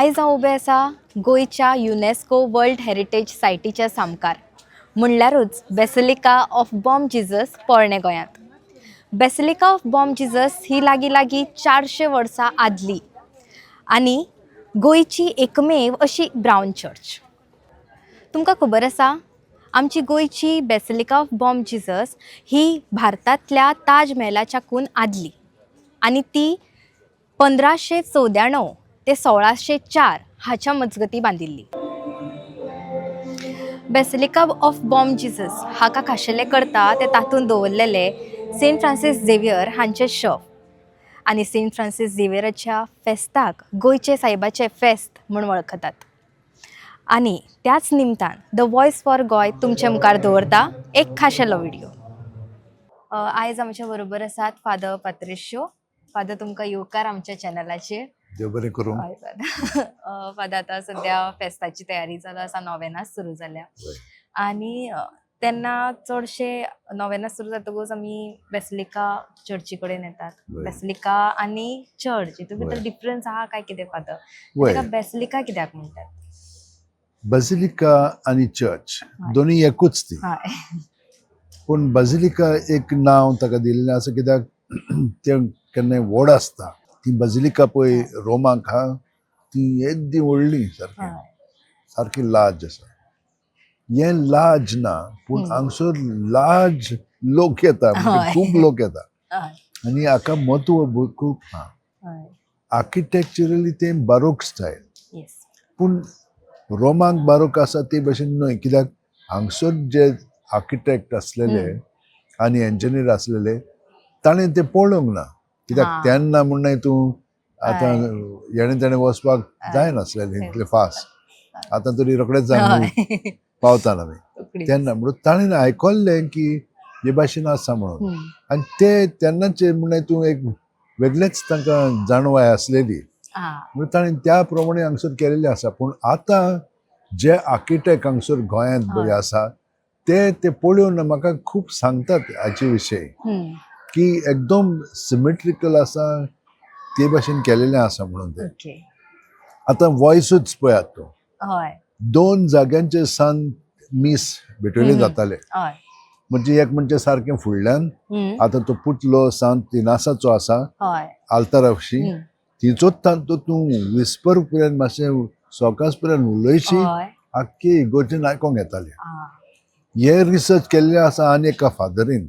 आयज हांव उबें आसा गोंयच्या युनेस्को वर्ल्ड हेरिटेज सायटीच्या सामकार म्हणल्यारूच बेसिलिका ऑफ बॉम जिजस पोरणे गोंयांत. बेसिलिका ऑफ बॉम जिजस ही लागीं 400 वर्सां आदली आनी गोंयची एकमेव अशी ब्रावन चर्च. तुमकां खबर आसा आमची गोंयची बेसिलिका ऑफ बॉम जिजस ही भारतांतल्या ताज महलाच्याकून आदली आनी ती 1594 ते 1604 हाच्या मजगती बांदिल्ली. बेसिलिका ऑफ बॉम जिजस हाका खाशेले करता ते तातूंत दवरलेले सेंट फ्रांसीस झेवियर हांचे शव आनी सेंट फ्रांसीस झेवियराच्या फेस्ताक गोंयचे सायबाचे फेस्त म्हूण वळखतात. आनी त्याच निमतान द वॉयस फॉर गोंय तुमचे मुखार दवरता एक खाशेलो व्हिडिओ. आयज आमच्या बरोबर आसात फादर पात्रिश्यो. फादर तुमकां येवकार आमच्या चॅनलाचेर. देव बरें करूं. फादर आतां सद्या फेस्ताची तयारी चालू आसा, नोवेनास सुरू जाल्या आनी तेन्ना चडशे नोवेनास सुरू जातकूच आमी बेसिलिका चर्ची कडेन येतात. बेसिलिका आनी चर्च हितून भितर डिफरन्स आहा काय कितें फादर? ताका बेसिलिका कित्याक म्हणटात? बेसिलिका आनी चर्च दोनी एकूच ती, पूण बेसिलिका एक नांव ताका दिल्लें आसा कित्याक तें केन्नाय व्हड आसता. ती बेसिलिका पळय रोमाक आहा ती येदी व्हडली सारकी लाज आसा. हे लाज ना पूण हांगसर लाज लोक येता, खूब लोक येता आनी हाका म्हत्व खूब आहा. आर्किटेक्चरली तें बारोक स्टायल, पूण रोमाक बारोक आसा ते भशेन न्हय, कित्याक हांगसर जे आर्किटेक्ट आसलेले आनी इंजिनियर आसलेले ताणें तें पळोवंक ना. कित्याक तेन्ना म्हणून तूं आतां हेणें तेणें वचपाक जायनासलेलें इतलें फास्ट. आतां तरी रोखडेंच जावन पावता आमी. तेन्ना म्हणून ताणें आयकल्लें की हे भाशेन आसा म्हणून आनी ते तेन्नाचे म्हणून तूं एक वेगळेच तांकां जाणवाय आसलेली म्हणून ताणें त्या प्रमाणे हांगसर केलेलें आसा. पूण आतां जे आर्किटेक्ट हांगसर गोंयांत बरे आसा ते पळोवन म्हाका खूब सांगतात हाचे विशयी की एकदम सिमेट्रिकल आसा, ते भाशेन केलेलें आसा म्हणून. ते आतां वॉयसूच पळयात तो 2 जाग्यांचे सान मीस भेटयले जाताले. म्हणजे एक म्हणजे सारकें फुडल्यान आतां तो पुतलो सांत तिनासाचो आसा आल्ताराशी, तिचोच तांतो तूं विस्पर पर्यंत मातशें सोकास पर्यंत उलयशी आख्खी इगोर्जीन आयकोंक येताली. हे रिसर्च केल्लें आसा आनी एका फादरीन,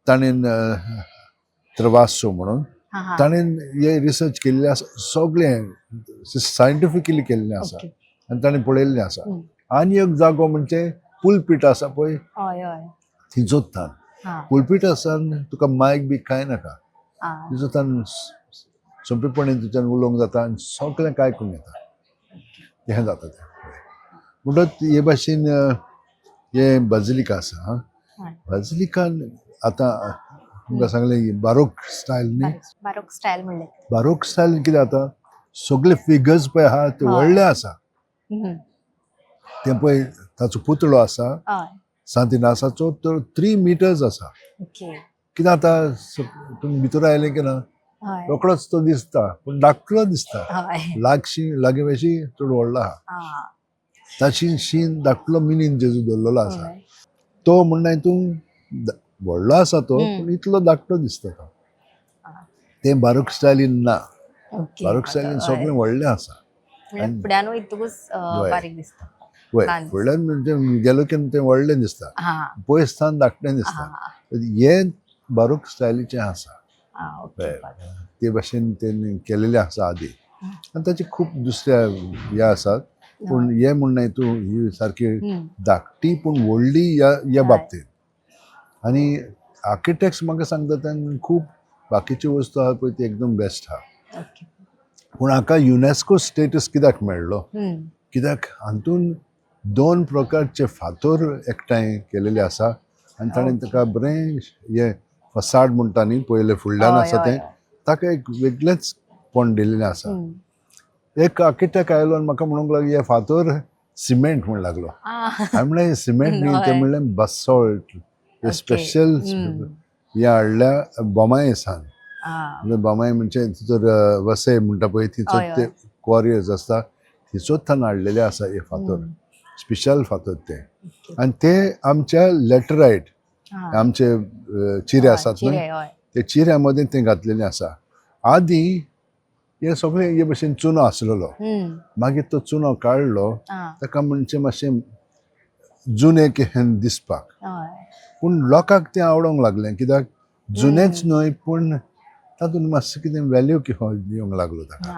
ताणें त्रवासो म्हणून ताणें हे रिसर्च केल्लें आसा. सगळें सायंटिफिकली केल्लें आसा आनी ताणें पळयल्लें आसा. आनी एक जागो म्हणजे पुलपीट आसा पळय, थिंचोच थान पुलपीट आसा तुका मायक बी कांय नाका, तिचो थान सोंपेपणी तुज्यान उलोवंक जाता आनी सगळें आयकूंक येता. हें जाता तें म्हणटच हे भाशेन हे बेसिलिका आसा. बेसिलिकान आतां तुमकां सांगलें बारोक स्टायल न्ही. बारोक स्टायल कितें जाता, सगळे फिगर्स पळय आहा ते व्हडले आसा. ते पळय ताचो पुतळो आसा सांत इनासाचो तो 3 मिटर्स आसा. कितें आतां तुमी भितर आयले की ना रोखडोच तो दिसता पूण धाकटो दिसता, लागीं वेशी चड व्हडलो आहा. ताची शीन धाकटो मिनीन जेजू दवरलेलो आसा. तो म्हणना हितून व्हडलो आसा तो पूण इतलो धाकटो दिसता तो. तें बारोक स्टायलीन ना. बारोक स्टायलीन सगळें व्हडलें आसा. फुडल्यान म्हणजे गेलो की तें व्हडलें दिसता, पयस थान धाकटें दिसता. हे बारोक स्टायलीचें आसा. ते भाशेन तेणी केलेलें आसा आदी आनी ताचे खूब दुसऱ्या हे आसात. पूण हे म्हणना तूं ही सारकी धाकटी पूण व्हडली ह्या बाबतींत. आनी आर्किटेक्ट्स म्हाका सांगता तेन्ना खूब बाकीच्यो वस्तू आहा पळय ती एकदम बेस्ट आहा. पूण हाका युनेस्को स्टेटस कित्याक मेळ्ळो, कित्याक हातून 2 प्रकारचे फातर एकठांय केलेले आसा आनी ताणें ताका बरें हे फसाड म्हणटा न्ही पयले फुडल्यान आसा तें, ताका एक वेगळेंच पोंड दिल्लें आसा. एक आर्किटेक्ट आयलो आनी म्हाका म्हणूंक लागलो हे फातर सिमेंट म्हण लागलो. हांवें म्हणलें सिमेंट न्ही, तें म्हणलें बसॉल्ट, हे स्पेशल हे हाडल्या बोमायेसान. बोमाय म्हणजे तितूर वसय म्हणटा पळय तिचो ते क्वॉरियर्स आसता थिचोत्थान हाडलेले आसा हे फातर, स्पेशल फातर ते. आनी ते आमच्या लॅटरायट आमचे चिरे आसात न्हय ते चिऱ्या मदें ते घातलेले आसा. आदी हे सगळे हे भशेन चुनो आसलेलो, मागीर तो चुनो काडलो ताका म्हणजे मातशें जुने कहेन दिसपाक, पूण लोकांक तें आवडोंक लागलें कित्याक जुनेच न्हय पूण तातूंत मातशें कितें व्हॅल्यू येवंक लागलो ताका.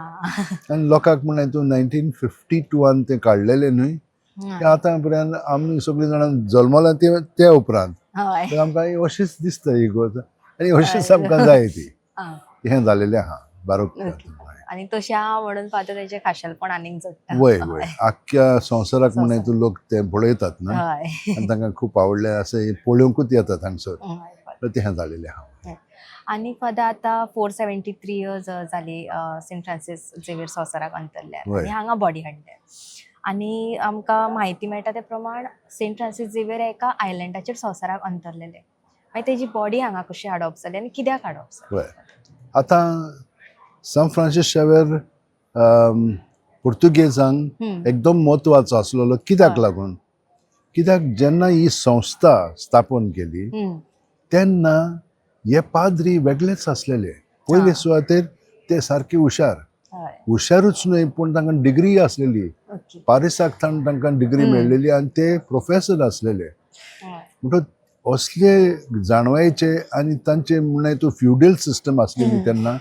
आनी लोकांक म्हण हातून 1952 तें काडलेलें न्हय तें आतां पर्यंत आमी सगळीं जाणां जल्मला ते उपरांत आमकां अशीच दिसता ही गोष्ट आनी अशीच आमकां जाय ती हें जालेलें आहा बारोक. आणि तशा म्हणून पाहता त्याचे खाशेलपण आनीक जोडटा. वय वय आख्ख्या संवसाराक म्हण तूं लोक ते पळयतात न्हय आनी तांकां खूब आवडलें अशें हे पळोवंकूच येतात हांगसर, तर तें जालेलें आहा. आणि पदा आता 473 इयर्स जाली सेंट फ्रांसीस झेवियर संवसाराक अंतरल्यार आनी हांगा बॉडी हाडल्या. आणि आमकां म्हायती मेळटा ते प्रमाण सेंट फ्रांसीस झेवियर एका आयलँडाचेर संवसाराक अंतरलेले, मागीर तेजी बॉडी हांगा कशी हाडप जाली आनी कित्याक हाडप जाली? वय आतां सान फ्रांसीस झेवियर पुर्तुगेजांक एकदम म्हत्वाचो आसलेलो. कित्याक लागून? कित्याक जेन्ना ही संस्था स्थापन केली तेन्ना हे पाद्री वेगळेच आसलेले. पयले सुवातेर ते सारके हुशारूच न्हय पूण तांकां डिग्री आसलेली, पारिसाक तांकां डिग्री मेळलेली आनी ते प्रोफेसर आसलेले. म्हणटूच असले जाणवायेचे आनी तांचे म्हण तूं फ्युडल सिस्टम आसलेली तेन्ना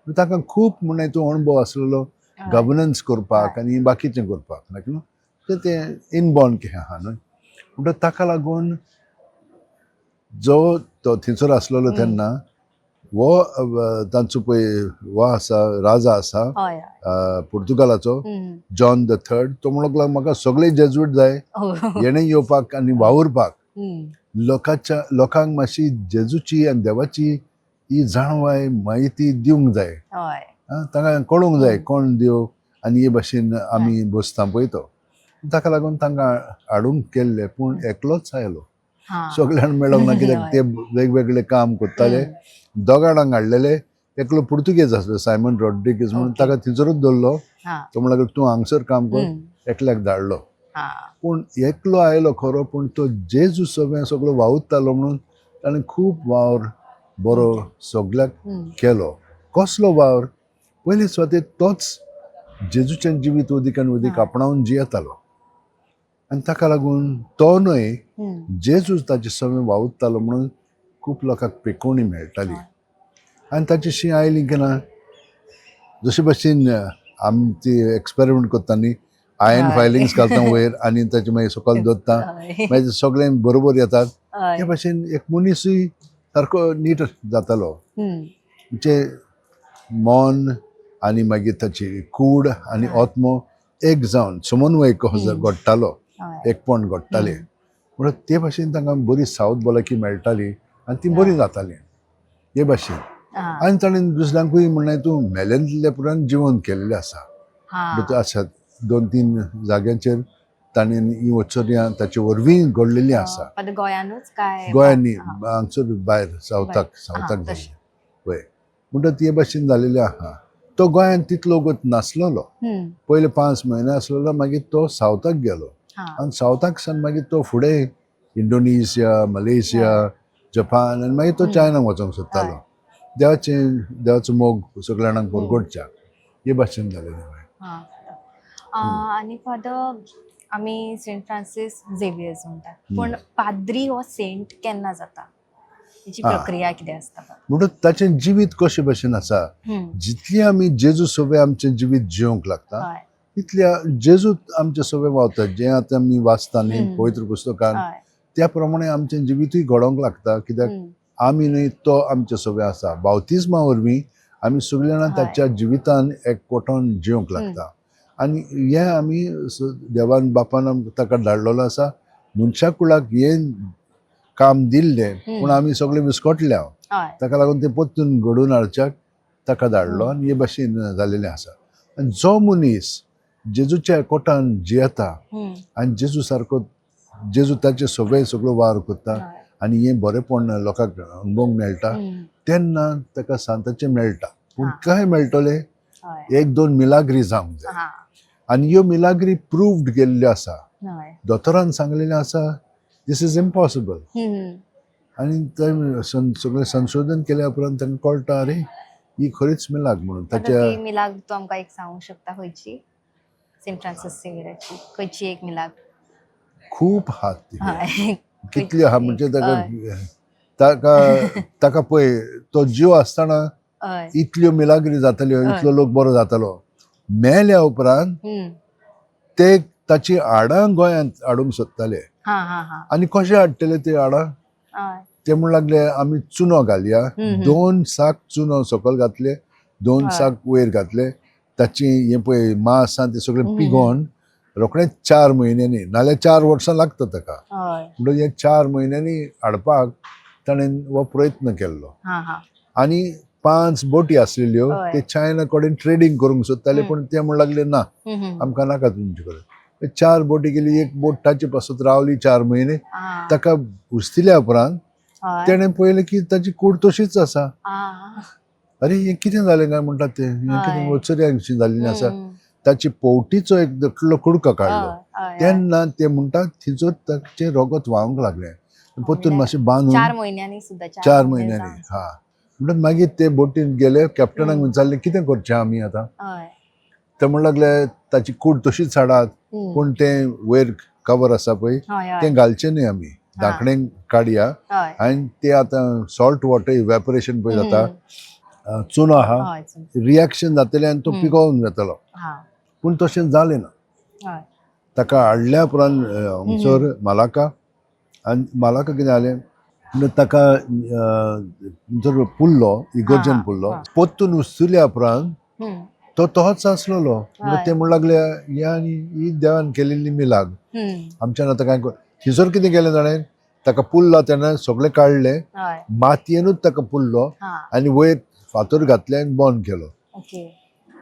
ताका खूब म्हण तूं अणभव आसलेलो गव्हर्नन्स करपाक आनी बाकीचें करपाक न्हू ते इनबॉर्न कहें आहा न्हय. म्हणटूच ताका लागून जो तो थंयसर आसलेलो तेन्ना वो तांचो पळय वो आसा राजा आसा पुर्तुगालाचो जॉन III, तो म्हणूंक लागलो म्हाका सगळे जेजुईट जाय, येणें येवपाक आनी वावुरपाक लोकांक मातशी जेजूची आनी देवाची ही जाणवाय म्हायती दिवंक जाय, तांकां कळूंक जाय कोण देव आनी हे भाशेन आमी बसता पळय तो. ताका लागून तांकां हाडूंक केल्ले पूण एकलोच आयलो, सगळ्यांक मेळोंक ना कित्याक ते वेगवेगळे काम करताले. दोगां जाणांक हाडलेले, एकलो पुर्तुगेज आसलो सायमन रॉड्रिगीज म्हणून ताका थंयसरूच दवरलो. तो म्हणलो तूं हांगसर काम कर, एकल्याक धाडलो. पूण एकलो आयलो खरो पूण तो जेजू सगळो वावुरतालो म्हणून ताणें खूब वावर बरो सगळ्याक केलो. कसलो वावर? पयले सुवातेर तोच जेजूचें जिवीत उदीकान उदीक आपणावन जियेतालो आनी ताका लागून तो न्हय जेजू ताचे सगळें वावुरतालो म्हणून खूब लोकांक पेकोवणी मेळटाली. आनी ताची शी आयली की ना जशे भशेन आमी ती एक्सपेरिमेंट करता न्ही, आयर्न फायलिंग्स घालता वयर आनी ताचे मागीर सकयल दवरता मागीर सगळें बरोबर येतात, ते भशेन एक मनीसूय सारको नीट जातालो. म्हणजे मन आनी मागीर ताची कूड आनी आत्मो एक जावन समन्वय कसो घडटालो, एकपण घडटाले. म्हणून ते भाशेन तांकां बरी सावध भलायकी मेळटाली आनी ती बरी जाताली हे भाशेन. आनी ताणें दुसऱ्यांकूय म्हण तूं मेलेल्या पुरान जिवन केल्लें आसा. अशा 2-3 जाग्यांचेर ताणें ही वचोऱ्यां ताचे वरवीं घडलेलीं आसा. गोंयानूच काय गोंयांनी हांगसर भायर सावथाक जाल्लें वय. म्हणटच हे भाशेन जालेलें आहा. तो गोंयांत तितलो वगत नासलेलो, पयले 5 म्हयने आसलेलो, मागीर तो सावथाक गेलो आनी सावथाक सावन मागीर तो फुडें इंडोनेशिया, मलेशिया, जपान आनी मागीर तो चायनाक वचोंक सोदतालो. देवाचो मोग सगळ्या जाणांक परगडच्या हे भाशेन जालेलें. आणि फादर आमी सेंट फ्रांसीस झेवियर्स म्हणटात, पूण पाद्री हो सेंट केन्ना जाता, तेची प्रक्रिया कितें आसता? म्हणून ताचें जिवीत कशे भशेन आसा, जितली आमी जेजू सोबे आमचें जिवीत जिवंक लागता तितल्या जेजू आमचे सोबे वावतात. जें आतां आमी वाचता न्ही पवित्र पुस्तकान, त्या प्रमाणे आमचें जिवीतूय घडोवंक लागता. कित्याक आमी न्हय तो आमचे सोबे आसा. बावतिजमा वरवीं आमी सगळीं जाणां ताच्या जिवितान एकवटान जिवंक लागता. आनी हें आमी देवान बापान ताका धाडलेलो आसा. मनशा कुळाक हें काम दिल्लें पूण आमी सगळे विस्कटल्या, ताका लागून तें परतून घडोवन हाडच्याक ताका धाडलो आनी हे भाशेन जालेलें आसा. आनी जो मनीस जेजूच्या एकवटान जियेता आनी जेजू सारको जेजू ताचे सगळो वावर करता आनी हें बरेंपण लोकांक अणभवंक मेळटा तेन्ना ताका सांताचें मेळटा. पूण काय मेळटलें हय एक दोन मिलाग्री जावंक जाय हा आनी ह्यो मिलाग्री प्रूव्ड केल्ल्यो आसा. हय दोतोरान सांगलेलें आसा दिस इज इम्पॉसिबल. हम्म. आनी थंय सगळें संशोधन केल्या उपरांत तांकां कळटा अरे ही खरीच मिलाग म्हणून. आता ताच्या ती मिलाग तूं आमकां एक सांगूंक शकता खंयची सेंट फ्रांसीस सेवियराची खंयची एक मिलाग? खूब आहात ती. हय कितली आहा म्हणजे हय ताका ताका पळय तो जीव आसतना हय इतल्यो मिलाग्री जाताल्यो, हय. इतलो लोक बरो जातालो. मेल्या उपरांत हम्म. ते ताची हाडां गोंयांत हाडूंक सोदताले. हा हा हा आनी कशें हाडटले ती हाडां? हय ते म्हण लागले आमी चुनो घालया. हम्म. 2 साक चुनो सकयल घातले, 2 हय. साक वयर घातले. ताची हे पळय मांस आसा तें सगळें हम्म. पिगोवन रोखडेंच 4 म्हयन्यांनी नाल्यार 4 वर्सां लागता ताका. हय म्हणटकीर हे 4 म्हयन्यांनी हाडपाक ताणें हो प्रयत्न केल्लो. हा हा आनी 5 बोटी आसलेल्यो हय. ते चायना कडेन ट्रेडींग करूंक सोदताले हम्म. पूण ते म्हण लागले ना हम्म. आमकां नाका तुमचे कडेन. 4 बोटी गेली, एक बोट ताचे पासत रावली 4 म्हयने. हा ताका हुस्तिल्या उपरांत हय तेणें पळयलें की ताची कूड तशीच आसा. हा अरे हें कितें जालें काय म्हणटात ते हें कितें हय. वचऱ्या कशी जाल्ली आसा. हम्म. ताची पोवटीचो एक दटलो कुडको काडलो. हय हय तेन्ना ते म्हणटात थिंचूर ताचें रगत व्हांवंक लागलें. परतून मातशें बांदून 4 महिन्यांनी सुद्धा 4 म्हयन्यांनी हा म्हणून मागीर ते बोटीन गेले. कॅप्टनाक विचारलें कितें करचें आमी आतां? हय ते म्हण लागले ताची कूड तशीच हाडात हम्म. पूण तें वयर कवर आसा पळय हय हय तें घालचें न्ही आमी. धांकणें काडया हय आनी ते आतां सॉल्ट वॉटर इवॅपोरेशन पळय जाता हम्म. चुनो आहा हय रिएक्शन जातलें आनी तो हम्म. पिकोवन जातलो. हा पूण तशें जालें ना. हय ताका हाडल्या उपरांत हांगसर मालाका आनी मालाका कितें जालें म्हणल्यार ताका जर पुरलो इगर्जेन हा, पुरलो हा. पोत्तून हुस्तिल्या उपरांत हम्म. तो तोच आसलोलो. म्हणून ते म्हण लागले ही आनी ही देवान केलेली मिलाग हम्म. आमच्यान आतां काय हिजोर कितें केलें जाणें ताका पुरलो तेन्ना सगळें काडलें हय मातयेनूच ताका पुरलो हा आनी वयर फातर घातलें आनी बंद केलो. ओके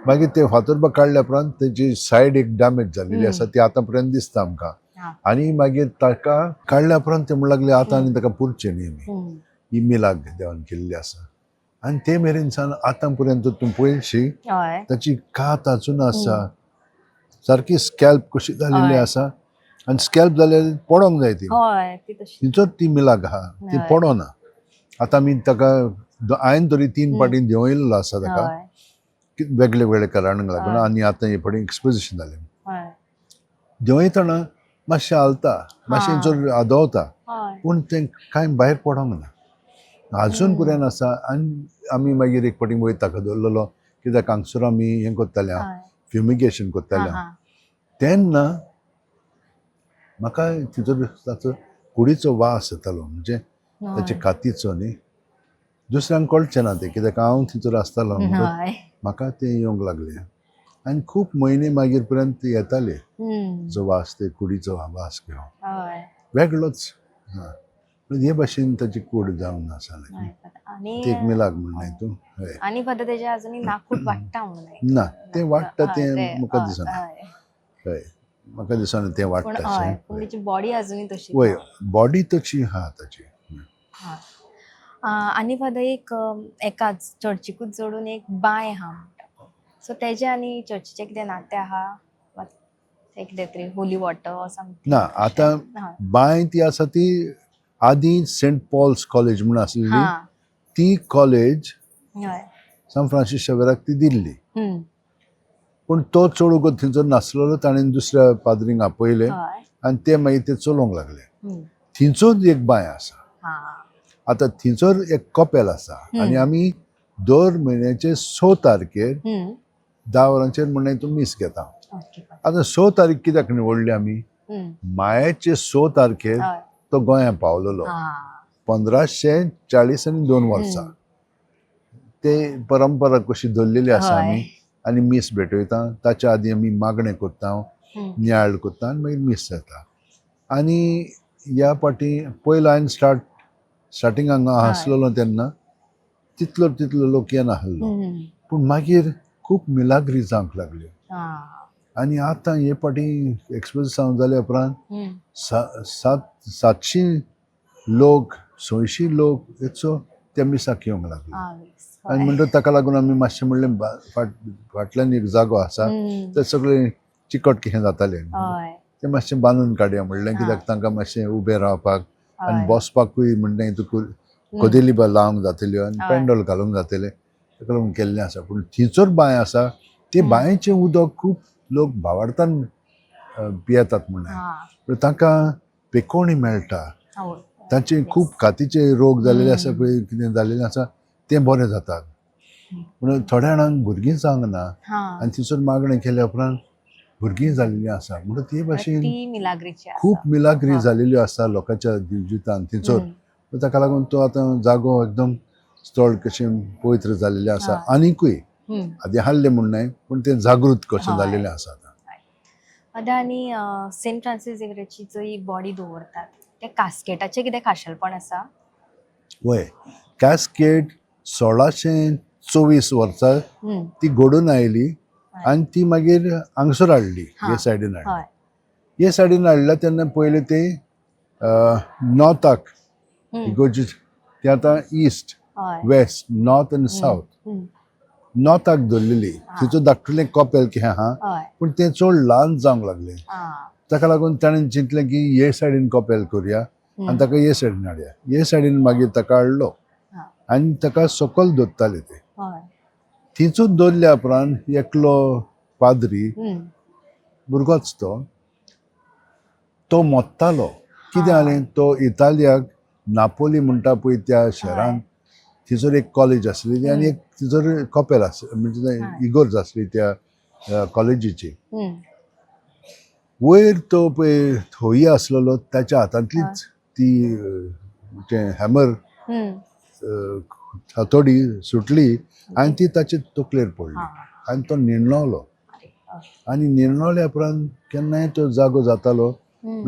मागीर ते फातर काडल्या उपरांत तेजी सायड एक डॅमेज जाल्लेली आसा ती आतां पर्यंत दिसता आमकां. हा आनी मागीर ताका काडल्या उपरांत ते म्हण लागले आतां आनी ताका पुरचें न्ही आमी. हम्म. ही मिलाग देवान केल्ली आसा आनी ते मेरेन सान आतां पर्यंत तूं पळयशी हय ताची कात अजून आसा सारकी स्कॅल्प कशी जालेली हय. आसा आनी स्कॅल्प जाल्यार पडोंक जाय ती हय ती तशी तिचोच ती मिलाग आहा ती हय. पडोना. आतां आमी ताका हांवें तरी 3 पाटी देंवयल्लो आसा ताका हय वेगळे वेगळे कारणांक लागून हय. आनी आतां हे फाटी एक्सपोजिशन जालें. हय देंवयतना मातशें हालता मातशें हा. चड आदवता हय पूण तें कांय भायर पडोंक ना. आजून पर्यंत आसा आनी आमी मागीर एक फाटी वयर ताका दवरलेलो कित्याक हांगसर आमी हें कोत्तालें हय फ्युमिगेशन हा कोत्तालें हा तेन्ना म्हाका तितूर ताचो कुडीचो वास येतालो म्हणजे ताच्या कातीचो न्ही दुसऱ्यांक कळचें ना तें कित्याक हांव तितूर आसतालो हय म्हाका तें येवंक लागलें आनी खूब म्हयने मागीर पर्यंत येताले हम्म. जो वास ते कुडीचो वास घेवन हय वेगळोच. हे भाशेन ताची कूड जावन आसा हय. आणि ती एक मिलाग म्हणलें तूं. हय आणि पद तेजे अजूनही नाकूट वाडटा म्हणून ना तें वाडटा हय, तें म्हाका हय, दिसना. हय. हय म्हाका दिसना तें पूण वाडटा हय अशें. पूण तेची बॉडी अजूनही तशी वय बॉडी तशी आहा ताची. हय. आनी पद एक एकाच चर्चीकूच जोडून एक बांय आहा म्हणटा सो तेजे आनी चर्चीचें कितें नातें आहा वा तें कितें तरी होली वॉटर ऑर समथींग ना आतां बांय ती आसा ती आदी सेंट पॉल्स कॉलेज म्हूण आसलेली हा ती कॉलेज हय सान फ्रांसीस शेवेराक ती दिल्ली. हम्म. पूण तो चड वगत थंयसर नासलेलो ताणें दुसऱ्या पाद्रींक आपयलें हय आनी ते मागीर ते चलोवंक लागले. हम्म. थिंचोच एक बांय आसा. हा आतां थिंचोर एक कपेल आसा आनी आमी दर म्हयन्याचे 6 तारखेर हम्म. 10 वरांचेर म्हणून हितून मीस घेता. ओके आतां 6 तारीख कित्याक निवडली आमी हम्म. मायाचे 6 तारखेर हय तो गोंयांत पावलेलो हा 1542 वर्सां. ते परंपरा कशी धरलेली आसा हय. आमी आनी मीस भेटयता ताच्या आदी आमी मागणें कोत्ता हम्म. नियाळ कोत्ता आनी मागीर मीस जाता. आनी ह्या फाटी पयलो हांवें स्टार्टींग हांगा हय. आसलेलो तेन्ना तितलो लोक येनासलो हम्म. पूण मागीर खूब मिलाग्री जावंक लागल्यो. हा आनी आतां हे फाटी एक्सपोज जावन जाल्या उपरांत हम्म. 700 लोक 600 लोक हेचो त्या मिसाक येवंक लागले. आवयस. आनी म्हणटच ताका लागून आमी मातशें म्हणलें फाटल्यान एक जागो आसा ते सगळे चिकट कशें जातालें, हय. तें मातशें बांदून काडया म्हणलें, कित्याक तांकां मातशें उबें रावपाक आनी बसपाकूय म्हणलें तुका कदेली बा लावंक जातल्यो आनी पेंडॉल घालूंक जातलें, ताका लागून केल्लें आसा. पूण थंयचर बांय आसा ते बांयचें उदक खूब लोक भावार्थान पियेतात म्हणलें, तांकां पेकोवणी मेळटा, तांचे खूब कातीचे रोग जाल्ले आसा पळय, कितें जाल्लें आसा तें बरें जाता. पूण थोड्या जाणांक भुरगीं जावंक ना आनी थंयसर मागणें केल्या उपरांत भुरगीं जाल्लीं आसा. म्हणून ते भाशेन खूब मिलाग्री जाल्ल्यो आसा लोकांच्या जिवितांत थंयसर. ताका लागून तो आतां जागो एकदम स्थळ कशें पवित्र जाल्लेलें आसा. आनिकूय आदी हाडलें म्हूण न्हय, पूण तें जागृत कशें जाल्लेलें आसा आतां. आनी सेंट फ्रांसीस झेवियराची जंय बॉडी दवरतात त्या कास्केटाचें कितें खाशेलपण आसा? वय, कॅस्केट 1624 वर्सा ती घडून आयली आनी ती मागीर हांगसर हाडली, हे सायडीन हाडली. हे सायडीन हाडल्या तेन्ना पयलीं ते नॉर्थाक इगोर्जीस, ते आतां ईस्ट वेस्ट नॉर्थ आनी सावथ, नॉर्थाक दवरलेली. तिचो धाकटुलें कॉपेल कशें आहा, पूण तें चड ल्हान जावंक लागलें. ताका लागून ताणें चिंतलें की हे सायडीन कॉपेल करुया आनी ताका हे सायडीन हाडया. हे सायडीन मागीर ताका हाडलो आनी ताका सकयल दवरताले ते. थिंचूच दवरल्या उपरांत एकलो पाद्री, भुरगोच तो मोत्तालो. कितें जालें, तो इटालियाक नापोली म्हणटा पळय त्या शहरान थंयसर एक कॉलेज आसली आनी एक थंयसर कॉपेल आसली, म्हणजे इगोर्ज आसली त्या कॉलेजीची. वयर तो पळय होई आसलेलो, ताच्या हातांतलीच ती हॅमर हातोडी सुटली आनी ती ताचे तकलेर पडली आनी तो निर्णवलो. आनी निर्णवल्या उपरांत केन्नाय तो जागो जातालो,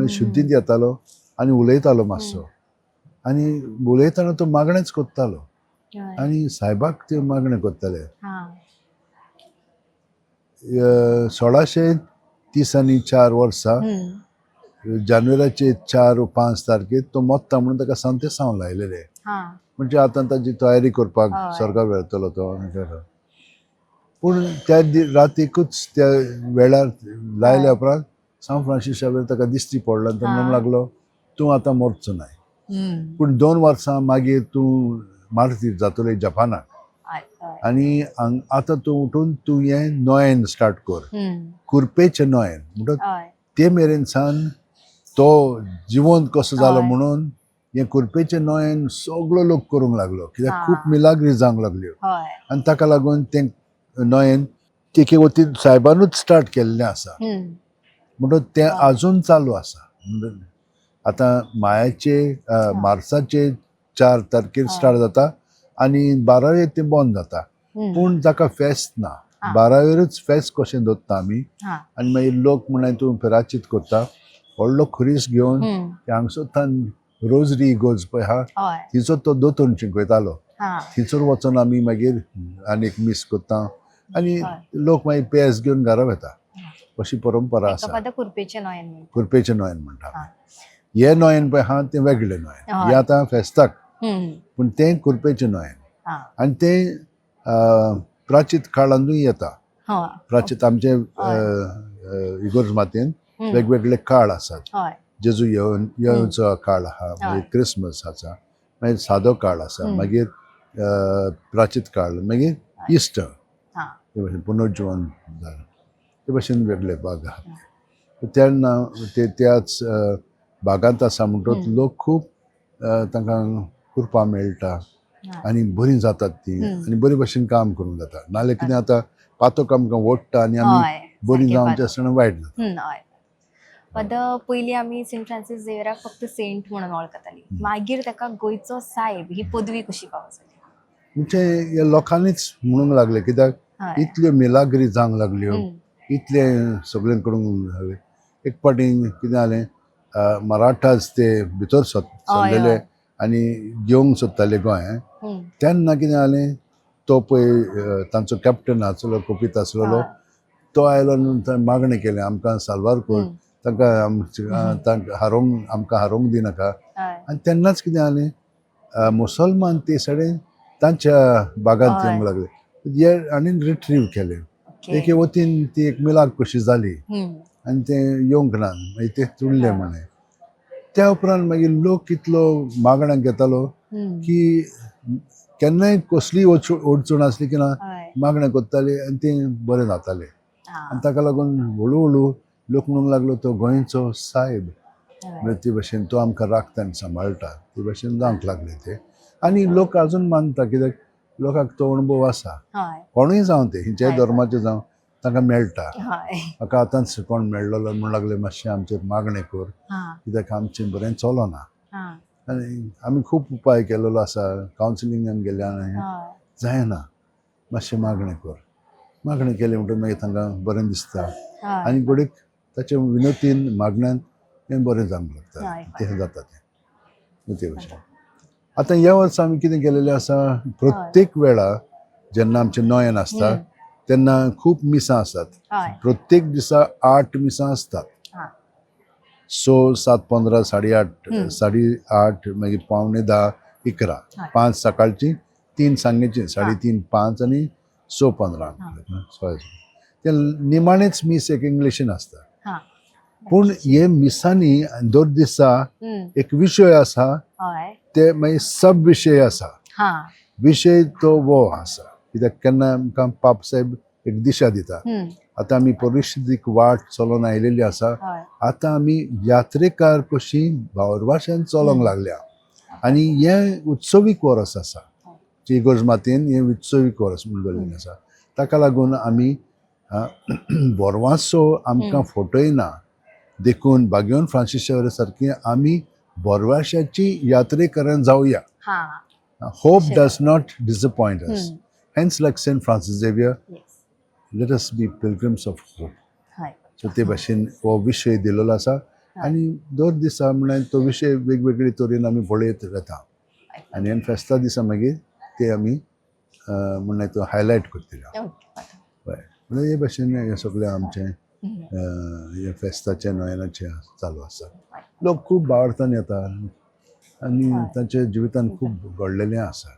शुद्धीत येतालो आनी उलयतालो मातसो. आनी उलयतना तो मागणेच कोत्तालो आनी सायबाक ते मागणें कोत्ताले. 1634 वर्सा जानेवारीचे 4 वा 5 तारखेर तो मोत्ता म्हणून ताका सांव लायलेले. म्हणजे आतां ताची तयारी करपाक स्वर्गाक वेळतलो तो. पूण त्या रातीकूच त्या वेळार लायल्या उपरांत सांव फ्रांसिसाक ताका दिश्टी पडलो आनी तो म्हणूंक लागलो, तूं आतां मरचो नाय, पूण 2 वर्सां मागीर तूं मार्तीर जातले जपानाक. आनी आतां तूं उठून तूं हें नोयेन स्टार्ट कर, कुरपेचें नोयेन. म्हणटच ते मेरेन सान तो जिवंत कसो जालो म्हणून हें कुरपेचें नोयेन सगळो लोक करूंक लागलो, कित्याक खूब मिलाग्री जावंक लागल्यो. आनी ताका लागून तें नोयेन एके वतीन सायबानूच स्टार्ट केल्लें आसा. म्हणटच तें आजून चालू आसा. आतां मार्चाचे 4 तारखेर स्टार्ट जाता आनी 12वेक तें बंद जाता. पूण ताका फेस्त ना, 12वेरूच फेस्त कशें दवरता आमी. आनी मागीर लोक म्हण तूं फिराचीत करता, व्हडलो खुरीस घेवन हांगसर रोजरी इगोर्ज पळय आहा थिचर तो दोतोर शिकयतालो. थिचर वचून आमी मागीर आनीक मीस करता आनी लोक मागीर पेज घेवन घरा वता. अशी परंपरा आसा. कुरपेचें नोयेन म्हणटा. हे नोयेन पळय आहा तें वेगळें नोयेन. हें आतां फेस्ताक, पूण तें कुरपेचें नोयेन. आनी तें प्राचीत काळांतूय येता. प्राचीत आमचे इगोर्ज मातेन वेगवेगळे काळ आसात. जेजू येवचो काळ आहा, मागीर क्रिसमस आसा, मागीर सादो काळ आसा, मागीर प्राचीत काळ, मागीर इस्टर, ते भाशेन पुनर्जीवन जालें, ते भाशेन वेगळे भाग आहात. तेन्ना त्याच भागांत आसा म्हणटच लोक खूब तांकां कुरपा मेळटा आनी बरीं जातात तीं आनी बरे भशेन काम करूंक जाता. नाल्यार कितें आतां पातोक आमकां ओडटा आनी आमी बरीं जावंचे आसतना वायट जाता. पयलीं आमी सेंट फ्रांसीस झेवियराक फक्त सेंट म्हणून वळखतालीं, मागीर ताका गोंयचो सायब ही पदवी कशी फावो जाली? म्हणजे हे लोकांनीच म्हणूंक लागले, कित्याक इतल्यो मिलाग्री जावंक लागल्यो, इतले सगळे करूंक. एक पाटी कितें जालें, मराठाज ते भितर सरलेले आनी घेवंक सोदताले गोंय. तेन्ना कितें जालें, तो पळय तांचो कॅप्टन आसलो, कोपीत आसलेलो, तो आयलो आनी मागणें केलें आमकां साल्वार कर, तांकां आमकां हारोंक दिनाका. आनी तेन्नाच कितें जालें, मुसलमान ते सगळे तांच्या भागांत हय. येवंक लागले हे आनी रिट्रीव केले ओके. एके वतीन ती एक मिलाद कशी जाली हम्म. आनी ते येवंक ना मागीर ते तुडले म्हणे त्या उपरांत मागीर लोक कितलो मागणांक घेतालो हम्म. की केन्नाय कसली अडचण आसली की ना हय. मागणें करताले आनी ते बरें जाताले हा. आनी ताका लागून हळू हळू लोक म्हणूंक लागलो तो गोंयचो साहेब हय. ते भशेन तो आमकां राखता आनी सांबाळटा ते भशेन जावंक लागले ते आनी लोक आजून मानता कित्याक लोकांक तो अणभव आसा हय. कोणूय जावं ते खंयच्याय हय. धर्माचे जावं ताका मेळटा हय. म्हाका आतांच कोण मेळ्ळलो म्हणूंक लागले मातशें आमचेर मागणें कर हा. कित्याक आमचें बरें चलना हा. आनी आमी खूब उपाय केलेलो आसा कावन्सिलिंगाक गेले आनी हय. जायना मातशें मागणें कर मागणें केलें म्हणटकीर मागीर तांकां बरें दिसता हय. आनी घडीक ताच्या विनोतीन मागण्यान हें बरें जावंक लागता हय. तें जाता तें ते भशेन आतां ह्या वर्सा आमी कितें केलेलें आसा प्रत्येक वेळा जेन्ना आमचें नोयन आसता तेन्ना खूब मिसां आसात हय. प्रत्येक दिसा 8 मिसां आसतात हा. 6, 7, 15, 8:30 8:30 मागीर 9:45 11 हय. 5 सकाळची 3 सांजेची 3:30 5 आनी 6:15 ते निमाणेच मीस एक इंग्लिशीन आसता हा. पूण हे मिसांनी दर दिसा हम्म. एक विशय आसा हय. ते मागीर सब विशय आसा हा. विशय तो वो आसा कित्याक केन्ना आमकां पाप साहेब एक दिशा दिता हम्म. आतां आमी परिस्थितीक वाट चलोवन आयलेली आसा हय. आतां आमी यात्रेकार कशी भावरभाशेन चलोंक लागल्या आनी हें उत्सवीक वर्स आसा जी इगोर्ज मातयेन हें उत्सवीक वर्स म्हूण धरलेलें आसा ताका लागून आमी बोरवांसो आमकां फोटयना देखून बागेवन फ्रांसीस शेवरे सारकी आमी बोरवाश्याची यात्रेकारां जावया हा. Hope does not disappoint us hence like saint Francis Xavier yes. Let us be pilgrims of hope हय. सो ते भाशेन हो विशय दिलेलो आसा आनी दर दिसा म्हळ्यार तो विशय वेगवेगळे तरेन आमी पळयत वता आनी आनी फेस्ता दिसा मागीर ते आमी म्हळ्यार तो हायलायट करतले ओके. हय म्हणजे हे भाशेन हे सगळें आमचें हे फेस्ताचे नोयनाचे चालू आसा लोक खूब भावार्थान येता आनी तांच्या जिवितान खूब घडलेलें आसा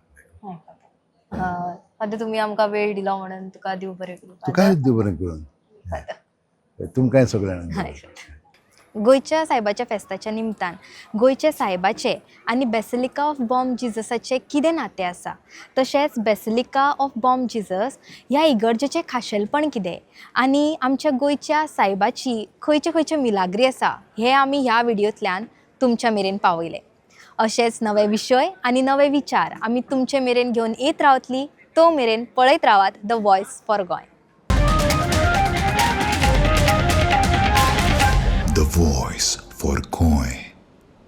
फादर तुम्ही आमकां वेळ दिलो म्हणून तुका देव बरें करूं. तुकाय देव बरें करून तुमकांय सगळ्यांक हय. गोंयच्या सायबाच्या फेस्ताच्या निमतान गोंयच्या सायबाचे आनी बेसिलिका ऑफ बॉम जिजसाचे कितें नातें आसा तशेंच बेसिलिका ऑफ बॉम जिजस ह्या इगर्जेचें खाशेलपण कितें आनी आमच्या गोंयच्या सायबाची खंयचे खंयचे मिलाग्री आसा हे आमी ह्या व्हिडियोंतल्यान तुमच्या मेरेन पावयले. अशेंच नवे विशय आनी नवे विचार आमी तुमचे मेरेन घेवन येत रावतली. तो मेरेन पळयत रावात the voice for Goa. The Voice for Goy.